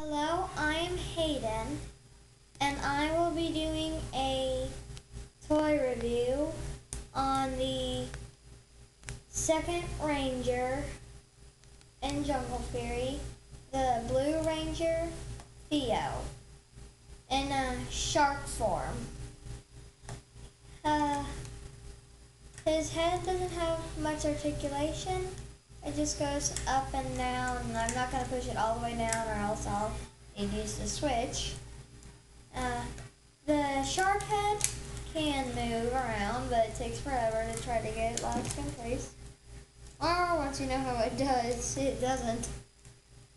Hello, I'm Haden, and I will be doing a toy review on the second Ranger in Jungle Fury, the Blue Ranger, Theo, in a shark form. His head doesn't have much articulation. It just goes up and down, and I'm not going to push it all the way down or else I'll need to use the switch. The shark head can move around, but it takes forever to try to get it locked in place. Or once you know how it does, it doesn't.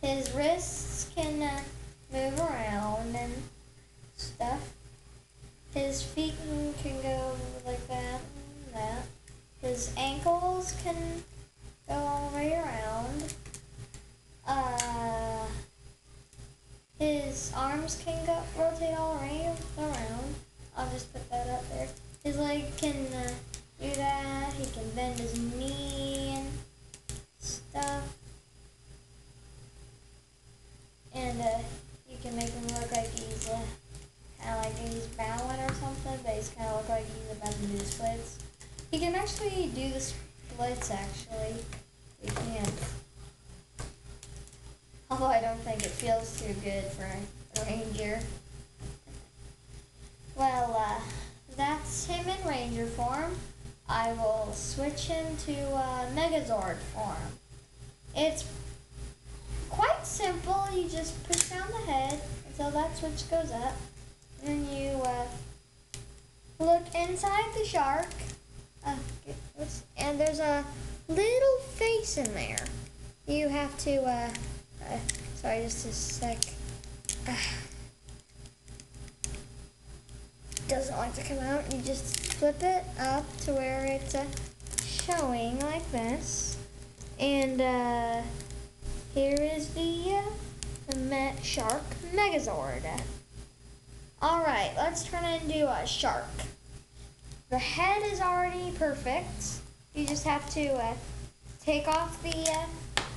His wrists can move around and stuff. His feet can go like that and that. His ankles can go all the way around. His arms can rotate all around. I'll just put that up there. His leg can do that. He can bend his knee and stuff. And you can make him look like he's kind of like he's bowing or something, but he's kind of look like he's about to do the splits. He can actually do the splits, actually. He can. Although I don't think it feels too good for a Ranger. Well, that's him in Ranger form. I will switch him to Megazord form. It's quite simple. You just push down the head until that switch goes up. And then you look inside the shark. And there's a little face in there. You have to, sorry, just a sec. Doesn't like to come out. You just flip it up to where it's showing like this. And here is the shark Megazord. Alright, let's turn it into a shark. The head is already perfect. You just have to take off the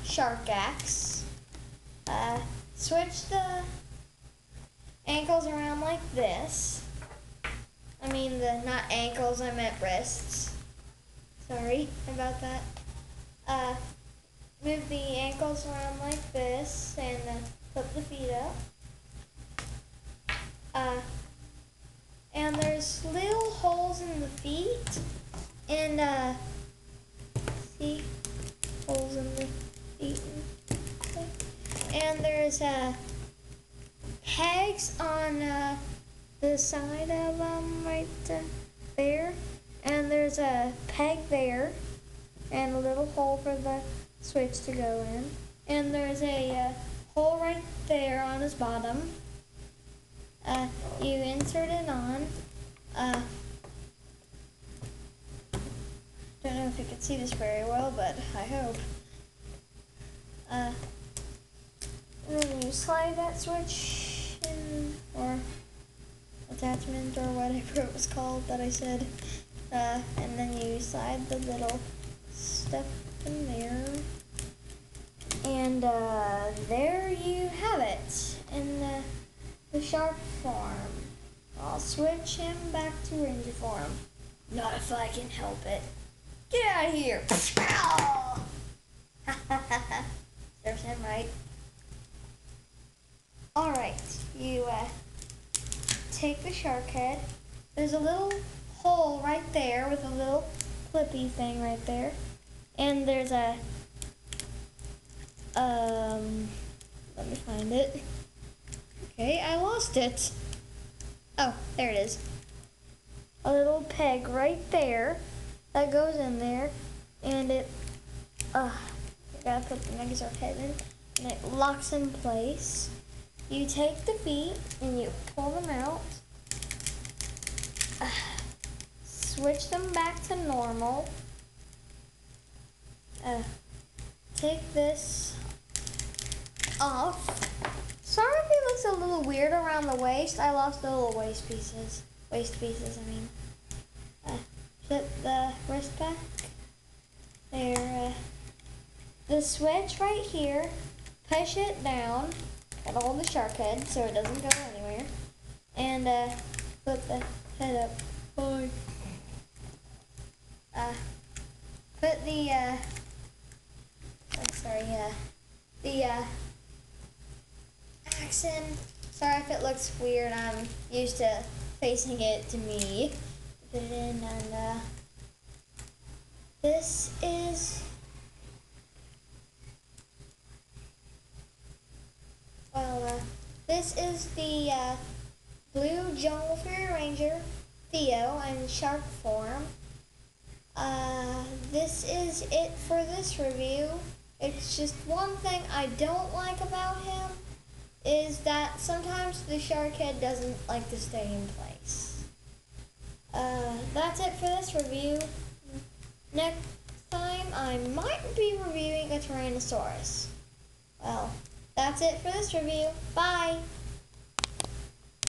shark axe, switch the ankles around like this. I mean, not ankles, I meant wrists. Sorry about that. Move the ankles around like this and flip the feet up. And there's little holes in the feet, and see, holes in the feet, and there's pegs on the side of them right there, and there's a peg there, and a little hole for the switch to go in, and there's a hole right there on his bottom. You insert it on. Don't know if you can see this very well, but I hope. Then you slide that switch in, or attachment, or whatever it was called that I said. And then you slide the little stuff in there. And there you have it in the shark form. I'll switch him back to Ranger form. Not if I can help it. Get out of here! Serves him right. Alright, you take the shark head. There's a little hole right there with a little clippy thing right there. And there's a, let me find it. Okay, I lost it. Oh, there it is. A little peg right there that goes in there, and it, you gotta put the Megazord head in, and it locks in place. You take the feet and you pull them out, switch them back to normal, take this off. Sorry if it looks a little weird around the waist. I lost the little waist pieces, I mean. Flip the wrist back. There, the switch right here, push it down, Gotta hold the shark head so it doesn't go anywhere. And put the head up. Bye. Put the the axe in. Sorry if it looks weird. I'm used to facing it to me. Put it in, and this is the blue jungle fairy ranger Theo in shark form. This is it for this review. It's just one thing I don't like about him is that sometimes the shark head doesn't like to stay in place. That's it for this review. Next time I might be reviewing a Tyrannosaurus. Well, that's it for this review. Bye!